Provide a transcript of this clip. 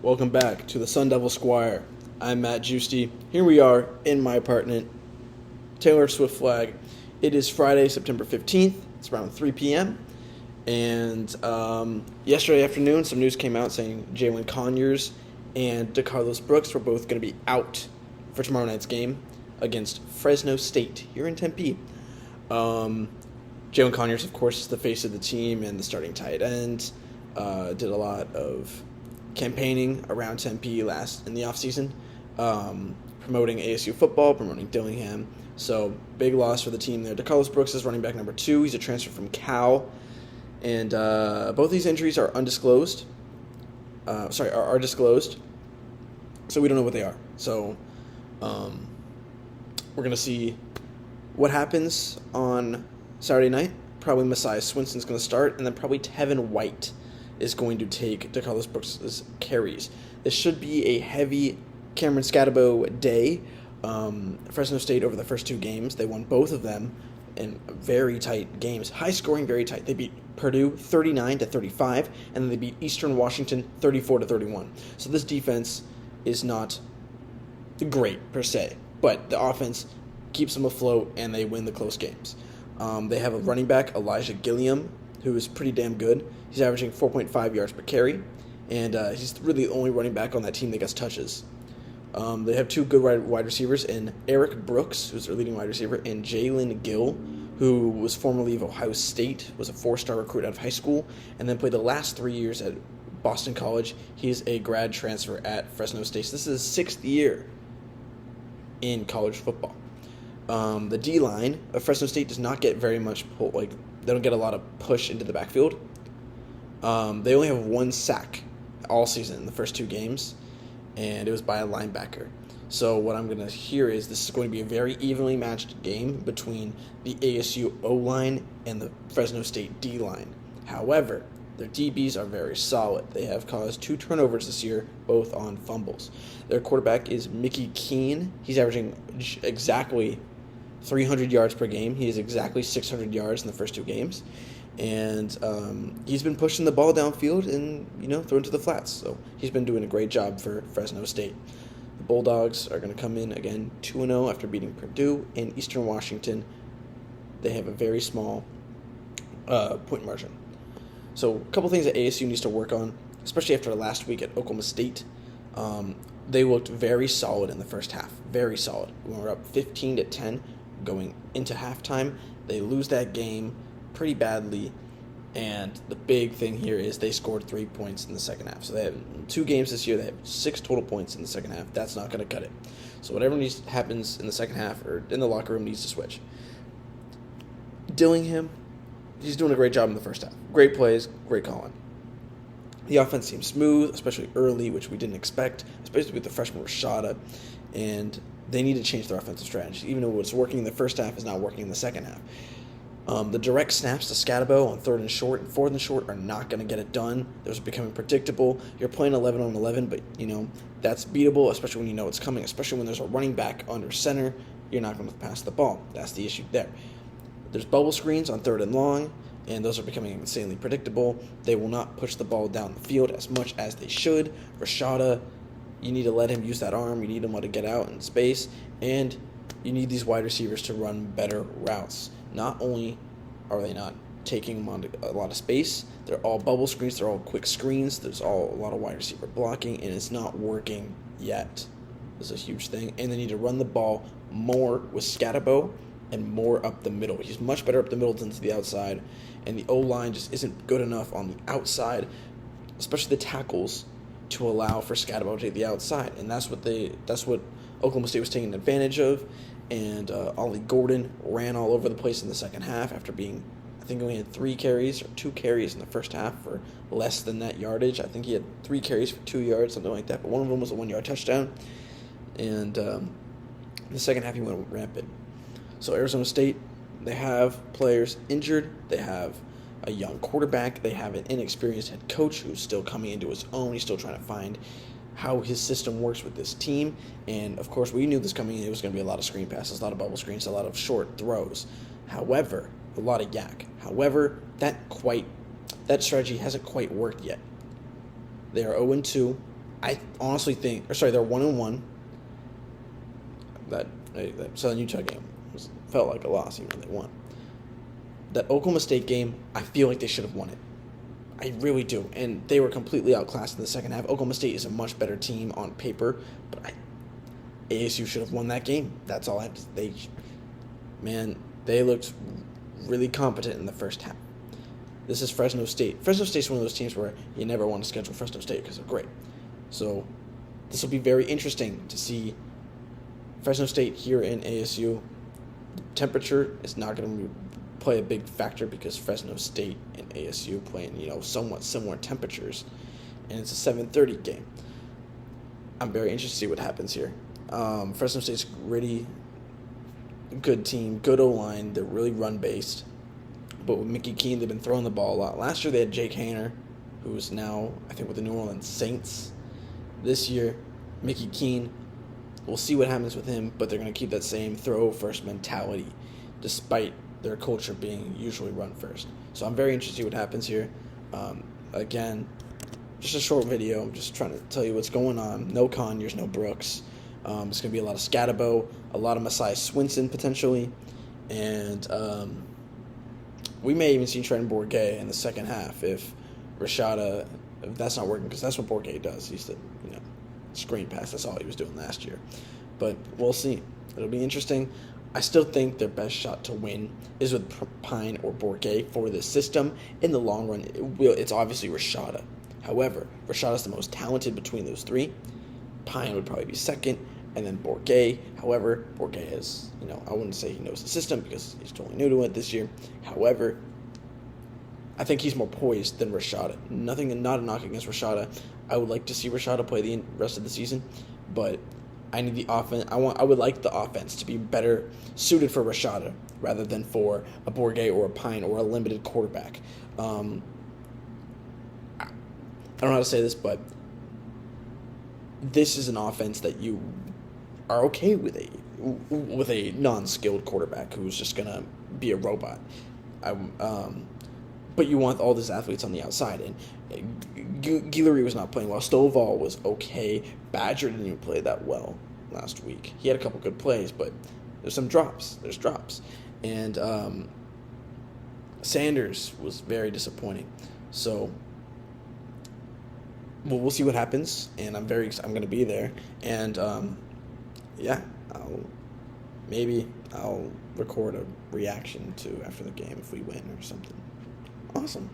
Welcome back to the Sun Devil Squire. I'm Matt Giusti. Here we are in my apartment, Taylor Swift flag. It is Friday, September 15th. It's around 3 p.m. And yesterday afternoon, some news came out saying Jalen Conyers and DeCarlos Brooks were both going to be out for tomorrow night's game against Fresno State here in Tempe. Jalen Conyers, of course, is the face of the team and the starting tight end. Did a lot of campaigning around Tempe last in the offseason, promoting ASU football, promoting Dillingham. So, big loss for the team there. DeCarlos Brooks is running back number 2. He's a transfer from Cal. And both these injuries are undisclosed. Are disclosed. So, we don't know what they are. So, we're going to see what happens on Saturday night. Probably Messiah Swinson's going to start, and then probably Tevin White is going to take DeCarlos Brooks' carries. This should be a heavy Cameron Scatabo day. Fresno State, over the first 2 games, they won both of them in very tight games. High scoring, very tight. They beat Purdue 39-35, and then they beat Eastern Washington 34-31. So this defense is not great per se, but the offense keeps them afloat, and they win the close games. They have a running back, Elijah Gilliam, who is pretty damn good. He's averaging 4.5 yards per carry, and he's really the only running back on that team that gets touches. They have 2 good wide receivers in Eric Brooks, who's their leading wide receiver, and Jalen Gill, who was formerly of Ohio State, was a 4-star recruit out of high school, and then played the last 3 years at Boston College. He's a grad transfer at Fresno State. So this is his 6th year in college football. The D-line of Fresno State does not get very much pull, they don't get a lot of push into the backfield. They only have 1 sack all season in the first 2 games, and it was by a linebacker. So what I'm going to hear is this is going to be a very evenly matched game between the ASU O-line and the Fresno State D-line. However, their DBs are very solid. They have caused 2 turnovers this year, both on fumbles. Their quarterback is Mickey Keene. He's averaging exactly 300 yards per game. He has exactly 600 yards in the first 2 games. And he's been pushing the ball downfield and, throwing to the flats. So he's been doing a great job for Fresno State. The Bulldogs are going to come in, again, 2-0 after beating Purdue and Eastern Washington. They have a very small point margin. So a couple things that ASU needs to work on, especially after last week at Oklahoma State. They looked very solid in the first half. Very solid. We were up 15-10 going into halftime. They lose that game pretty badly, and the big thing here is they scored 3 points in the second half. So they have 2 games this year. They have 6 total points in the second half. That's not going to cut it. So whatever happens in the second half or in the locker room needs to switch. Dillingham, he's doing a great job in the first half. Great plays, great calling. The offense seems smooth, especially early, which we didn't expect, especially with the freshman Rashada. And they need to change their offensive strategy. Even though what's working in the first half is not working in the second half. The direct snaps to Scatabo on 3rd and short and 4th and short are not going to get it done. Those are becoming predictable. You're playing 11 on 11, but, that's beatable, especially when you know it's coming, especially when there's a running back under center. You're not going to pass the ball. That's the issue there. There's bubble screens on 3rd and long, and those are becoming insanely predictable. They will not push the ball down the field as much as they should. Rashada, you need to let him use that arm. You need him to get out in space, and you need these wide receivers to run better routes. Not only are they not taking them on a lot of space, they're all bubble screens, they're all quick screens, there's a lot of wide receiver blocking, and it's not working yet. This is a huge thing. And they need to run the ball more with Scatabo and more up the middle. He's much better up the middle than to the outside, and the O-line just isn't good enough on the outside, especially the tackles, to allow for Scatabo to take the outside. And that's what Oklahoma State was taking advantage of. And Ollie Gordon ran all over the place in the second half after being, I think he only had 3 carries or 2 carries in the first half for less than that yardage. I think he had 3 carries for 2 yards, something like that. But one of them was a 1-yard touchdown. And in the second half, he went rampant. So Arizona State, they have players injured. They have a young quarterback. They have an inexperienced head coach who's still coming into his own. He's still trying to find how his system works with this team. And, of course, we knew this coming in. It was going to be a lot of screen passes, a lot of bubble screens, a lot of short throws. However, a lot of yak. However, that strategy hasn't quite worked yet. They are 0-2 I honestly think, they're 1-1. That Southern Utah game felt like a loss, even though they won. That Oklahoma State game, I feel like they should have won it. I really do. And they were completely outclassed in the second half. Oklahoma State is a much better team on paper, but ASU should have won that game. That's all I have to say. They looked really competent in the first half. This is Fresno State. Fresno State's one of those teams where you never want to schedule Fresno State because they're great. So this will be very interesting to see Fresno State here in ASU. Temperature is not going to play a big factor because Fresno State and ASU play in, somewhat similar temperatures, and it's a 7:30 game. I'm very interested to see what happens here. Fresno State's really good team, good O-line. They're really run-based. But with Mickey Keene, they've been throwing the ball a lot. Last year they had Jake Haener, who is now, I think, with the New Orleans Saints. This year, Mickey Keene, we'll see what happens with him, but they're going to keep that same throw-first mentality, despite their culture being usually run first. So I'm very interested to see what happens here. Again, just a short video. I'm just trying to tell you what's going on. No Conyers, no Brooks. It's going to be a lot of Scatabo, a lot of Messiah Swinson potentially, and we may even see Trenton Bourguet in the second half if that's not working, because that's what Bourguet does. He used to, screen pass. That's all he was doing last year. But we'll see. It'll be interesting. I still think their best shot to win is with Pine or Bourguet for this system. In the long run, it's obviously Rashada. However, Rashada's the most talented between those three. Pine would probably be second, and then Bourguet. However, Bourguet is, I wouldn't say he knows the system because he's totally new to it this year. However, I think he's more poised than Rashada. Not a knock against Rashada. I would like to see Rashada play the rest of the season, but I need the offense. I would like the offense to be better suited for Rashada rather than for a Bourguet or a Pine or a limited quarterback. I don't know how to say this, but this is an offense that you are okay with a non-skilled quarterback who's just gonna be a robot. But you want all these athletes on the outside, and Guillory was not playing well. Stovall was okay. Badger didn't even play that well last week. He had a couple good plays, but there's some drops. There's drops. And Sanders was very disappointing. So we'll see what happens, and I'm going to be there. And I'll record a reaction to after the game if we win or something. Awesome.